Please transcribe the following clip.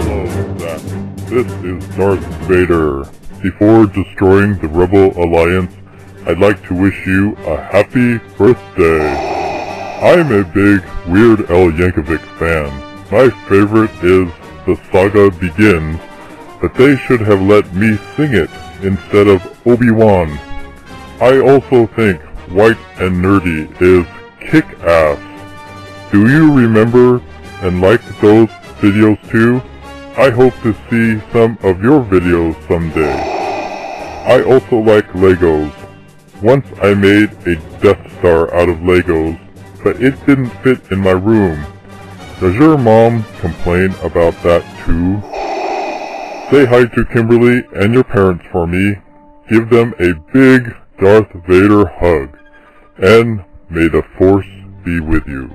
Hello, Zach. This is Darth Vader. Before destroying the Rebel Alliance, I'd like to wish you a happy birthday. I'm a big Weird Al Yankovic fan. My favorite is The Saga Begins, but they should have let me sing it instead of Obi-Wan. I also think White and Nerdy is kick-ass. Do you remember and like those videos too? I hope to see some of your videos someday. I also like Legos. Once I made a Death Star out of Legos, but it didn't fit in my room. Does your mom complain about that too? Say hi to Kimberly and your parents for me. Give them a big Darth Vader hug. And may the Force be with you.